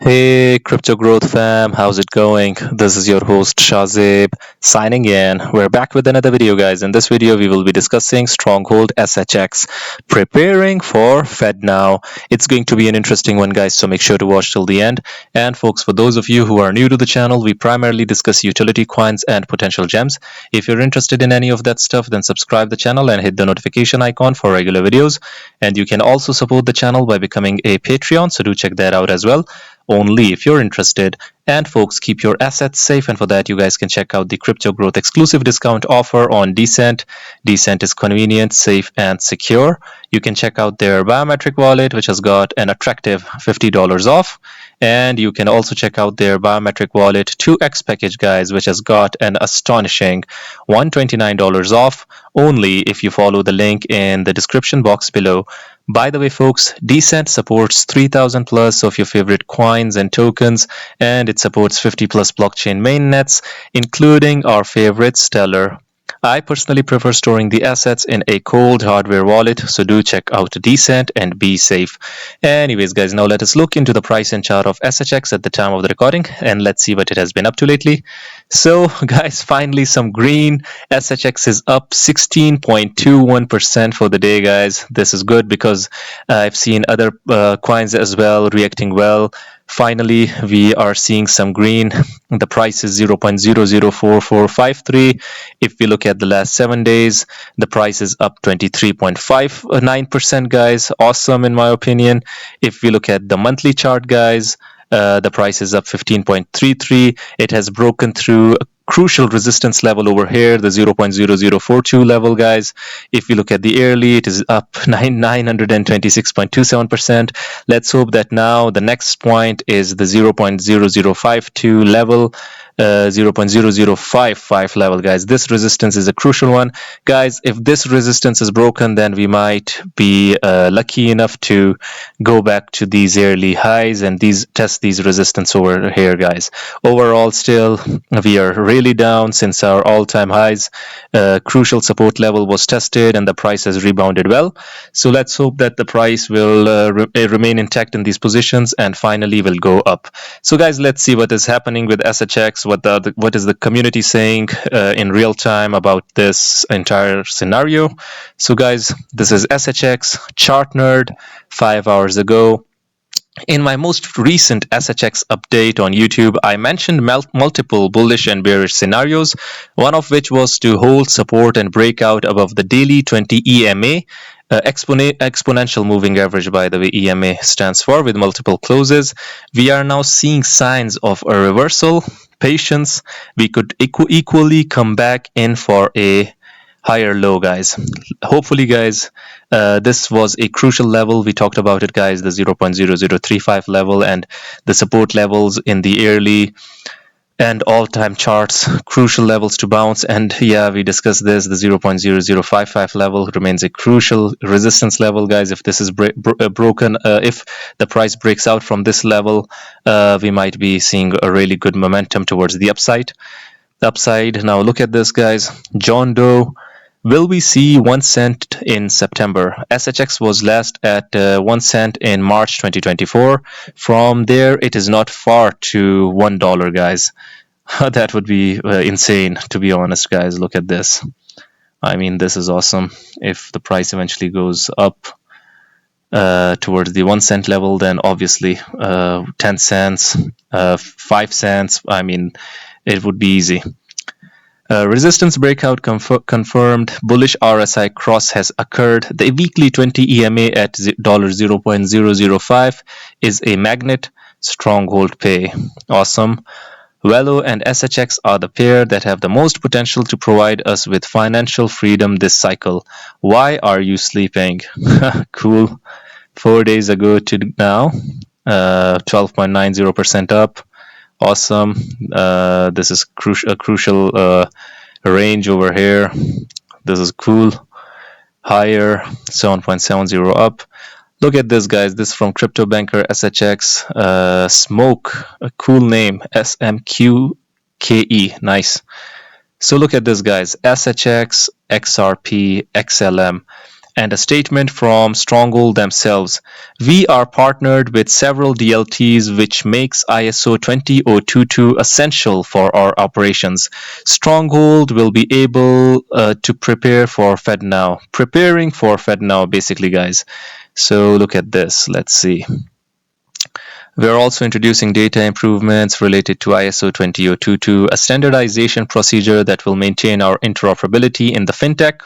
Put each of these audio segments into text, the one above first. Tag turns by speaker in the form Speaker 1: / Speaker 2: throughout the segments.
Speaker 1: Hey, Crypto Growth fam, how's it going? This is your host Shazib signing in. We're back with another video, guys. In this video, we will be discussing Stronghold SHX, preparing for FEDNOW. It's going to be an interesting one, guys, so make sure to watch till the end. And folks, for those of you who are new to the channel, we primarily discuss utility coins and potential gems. If you're interested in any of that stuff, then subscribe the channel and hit the notification icon for regular videos. And you can also support the channel by becoming a Patreon, so do check that out as well. Only if you're interested. And folks, keep your assets safe, and for that you guys can check out the Crypto Growth exclusive discount offer on Decent. Decent is convenient, safe, and secure. You can check out their biometric wallet, which has got an attractive $50 off, and you can also check out their biometric wallet 2x package, guys, which has got an astonishing $129 off, only if you follow the link in the description box below. By the way, folks, Decent supports 3,000 plus of your favorite coins and tokens, and it supports 50 plus blockchain mainnets, including our favorite Stellar. I personally prefer storing the assets in a cold hardware wallet, so do check out Decent and be safe. Anyways, guys, now let us look into the price and chart of SHX at the time of the recording, and let's see what it has been up to lately. So, guys, finally some green. SHX is up 16.21% for the day, guys. This is good because I've seen other coins as well reacting well. Finally, we are seeing some green. The price is 0.004453. If we look at the last 7 days, the price is up 23.59%, guys. Awesome, in my opinion. If we look at the monthly chart, guys, the price is up 15.33. It has broken through a crucial resistance level over here, the 0.0042 level, guys. If you look at the yearly, it is up 926.27%. Let's hope that now the next point is the 0.0052 level. 0.0055 level, guys. This resistance is a crucial one, guys. If this resistance is broken, then we might be lucky enough to go back to these yearly highs and test these resistance over here, guys. Overall, still we are really down since our all-time highs. Crucial support level was tested and the price has rebounded well, so let's hope that the price will remain intact in these positions and finally will go up. So guys, let's see what is happening with SHX. What is the community saying in real time about this entire scenario? So guys, this is SHX chart nerd 5 hours ago. In my most recent SHX update on YouTube, I mentioned multiple bullish and bearish scenarios, one of which was to hold support and break out above the daily 20 EMA. Exponential moving average, by the way, EMA stands for, with multiple closes. We are now seeing signs of a reversal. Patience, we could equally come back in for a higher low, guys. Hopefully, guys, this was a crucial level. We talked about it, guys, the 0.0035 level and the support levels in the yearly and all-time charts, crucial levels to bounce. And yeah, we discussed this. The 0.0055 level remains a crucial resistance level, guys. If this is broken, if the price breaks out from this level, we might be seeing a really good momentum towards the upside. Now look at this, guys. John Doe. Will we see 1 cent in September? SHX was last at 1 cent in March 2024. From there, it is not far to $1, guys. That would be insane, to be honest, guys. Look at this. I mean, this is awesome. If the price eventually goes up towards the 1 cent level, then obviously 10 cents, 5 cents, I mean, it would be easy. Resistance breakout confirmed. Bullish RSI cross has occurred. The weekly 20 EMA at $0.005 is a magnet. Stronghold pay. Awesome. VELO and SHX are the pair that have the most potential to provide us with financial freedom this cycle. Why are you sleeping? Cool. 4 days ago to now, 12.90% up. Awesome. This is a crucial range over here. This is cool. Higher, 7.70 up. Look at this, guys. This is from Crypto Banker SHX. Smoke, a cool name. SMQKE. Nice. So look at this, guys. SHX, XRP, XLM. and a statement from Stronghold themselves. We are partnered with several DLTs, which makes ISO 20022 essential for our operations. Stronghold will be able to prepare for FEDNOW. Preparing for FEDNOW, basically, guys. So look at this. Let's see. We are also introducing data improvements related to ISO 20022, a standardization procedure that will maintain our interoperability in the fintech,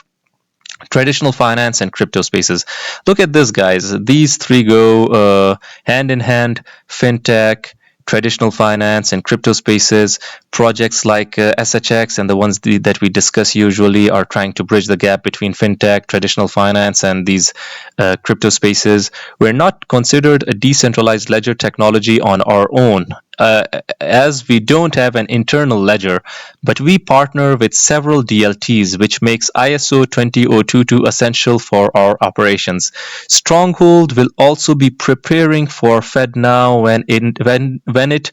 Speaker 1: traditional finance, and crypto spaces. Look at this, guys. These three go hand in hand: fintech, traditional finance, and crypto spaces. Projects like SHX and the ones that we discuss usually are trying to bridge the gap between fintech, traditional finance, and these crypto spaces. We're not considered a decentralized ledger technology on our own, as we don't have an internal ledger, but we partner with several DLTs, which makes ISO 20022 essential for our operations. Stronghold will also be preparing for FEDNOW when it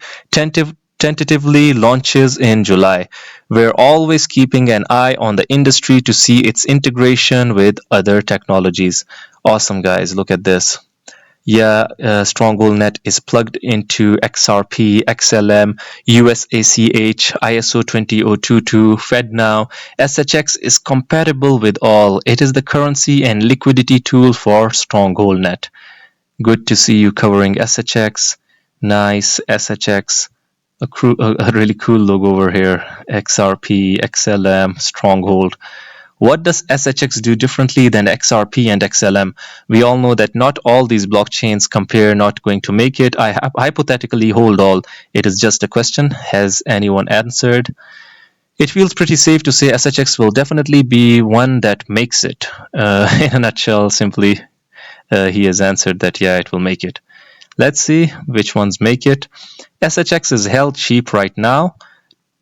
Speaker 1: tentatively launches in July. We're always keeping an eye on the industry to see its integration with other technologies. Awesome, guys. Look at this. Yeah, Stronghold Net is plugged into XRP, XLM, USACH, ISO 20022, FedNow. SHX is compatible with all. It is the currency and liquidity tool for Stronghold Net. Good to see you covering SHX. Nice, SHX. A really cool logo over here. XRP, XLM, Stronghold. What does SHX do differently than XRP and XLM? We all know that not all these blockchains compare not going to make it. I hypothetically hold all. It is just a question. Has anyone answered? It feels pretty safe to say SHX will definitely be one that makes it. In a nutshell, simply, he has answered that, yeah, it will make it. Let's see which ones make it. SHX is held cheap right now.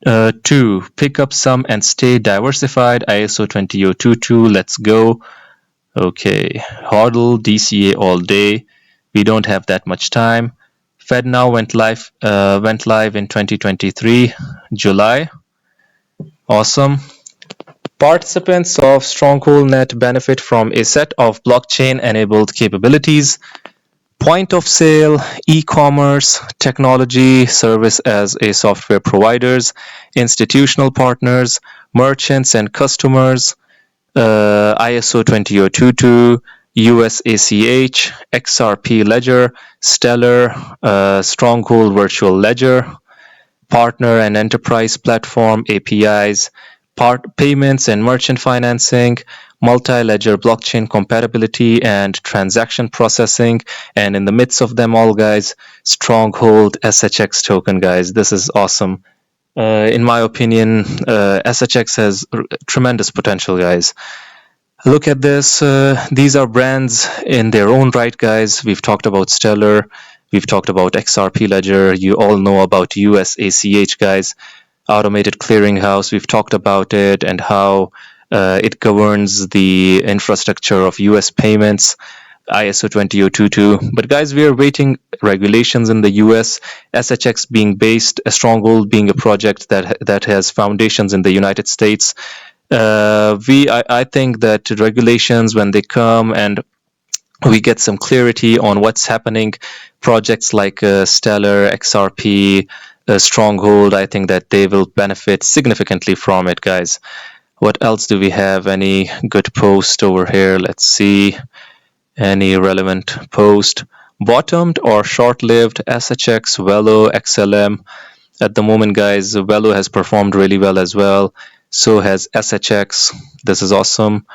Speaker 1: 2. Pick up some and stay diversified. ISO 20022. Let's go. Okay. HODL, DCA all day. We don't have that much time. FedNow went live in 2023, July. Awesome. Participants of Stronghold Net benefit from a set of blockchain-enabled capabilities: point of sale, e-commerce, technology, service as a software providers, institutional partners, merchants and customers, ISO 20022, USACH, XRP Ledger, Stellar, Stronghold Virtual Ledger, partner and enterprise platform APIs, payments and merchant financing, multi-ledger blockchain compatibility and transaction processing, and in the midst of them all, guys, Stronghold SHX token, guys. This is awesome. In my opinion, SHX has tremendous potential, guys. Look at this. These are brands in their own right, guys. We've talked about Stellar. We've talked about XRP Ledger. You all know about USACH, guys. Automated clearinghouse. We've talked about it and how it governs the infrastructure of US payments, ISO 20022. But guys, we are waiting regulations in the US, SHX being based, a Stronghold being a project that has foundations in the United States. I think that regulations, when they come and we get some clarity on what's happening, projects like Stellar, XRP, Stronghold, I think that they will benefit significantly from it, guys. What else do we have? Any good post over here? Let's see. Any relevant post? Bottomed or short-lived? SHX, VELO, XLM. At the moment, guys, VELO has performed really well as well. So has SHX. This is awesome.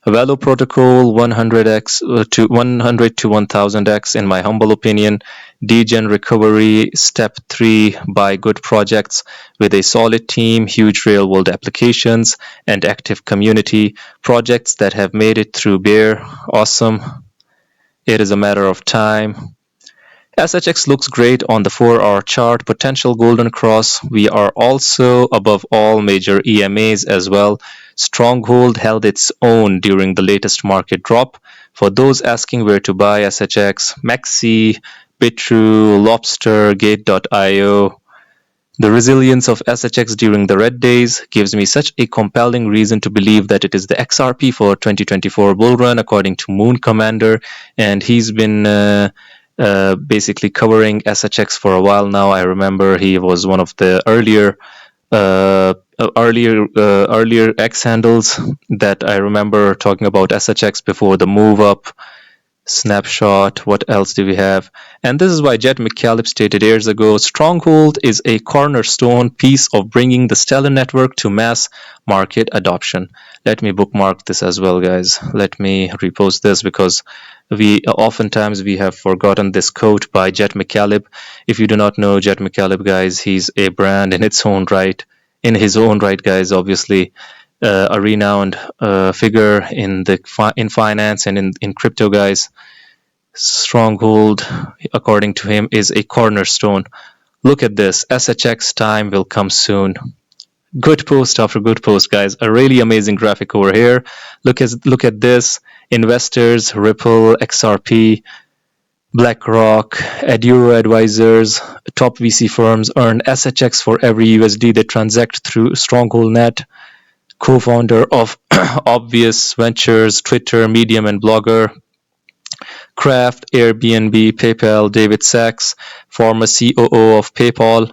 Speaker 1: VELO protocol 100x to 100 to 1000x, in my humble opinion. Degen recovery step 3 by good projects with a solid team, huge real world applications, and active community. Projects that have made it through bear. Awesome. It is a matter of time. SHX looks great on the 4-hour chart, potential golden cross. We are also above all major EMAs as well. Stronghold held its own during the latest market drop. For those asking where to buy SHX, Maxi, Bitrue, Lobster, Gate.io, The resilience of SHX during the red days gives me such a compelling reason to believe that it is the XRP for 2024 bull run, according to Moon Commander, and he's been basically covering SHX for a while now. I remember he was one of the earlier X handles that I remember talking about SHX before the move up. Snapshot. What else do we have? And this is why Jed McCaleb stated years ago, Stronghold is a cornerstone piece of bringing the Stellar network to mass market adoption. Let me bookmark this as well, guys. Let me repost this because oftentimes we have forgotten this quote by Jed McCaleb. If you do not know Jed McCaleb, guys, he's a brand in its own right. In his own right, guys, obviously. A renowned figure in finance and in crypto, guys. Stronghold, according to him, is a cornerstone. Look at this. SHX time will come soon. Good post after good post, guys. A really amazing graphic over here. Look at this. Investors, Ripple, XRP, BlackRock, Eduro advisors, top VC firms earn SHX for every USD they transact through Stronghold Net. Co-founder of Obvious Ventures, Twitter, Medium, and Blogger. Kraft, Airbnb, PayPal, David Sachs, former COO of PayPal.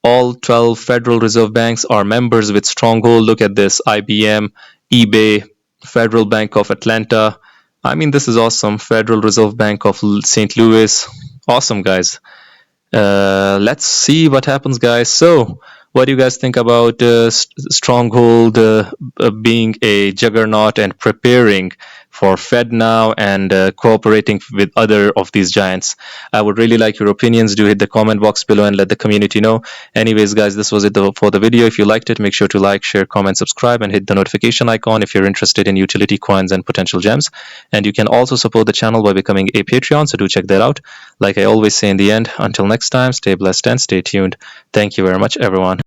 Speaker 1: All 12 Federal Reserve banks are members with Stronghold. Look at this. IBM, eBay, Federal Bank of Atlanta. I mean, this is awesome. Federal Reserve Bank of St. Louis. Awesome, guys. Let's see what happens, guys. So, what do you guys think about Stronghold being a juggernaut and preparing for FEDNOW and cooperating with other of these giants? I would really like your opinions. Do hit the comment box below and let the community know. Anyways, guys, this was it for the video. If you liked it, make sure to like, share, comment, subscribe, and hit the notification icon if you're interested in utility coins and potential gems. And you can also support the channel by becoming a Patreon, so do check that out. Like I always say in the end, until next time, stay blessed and stay tuned. Thank you very much, everyone.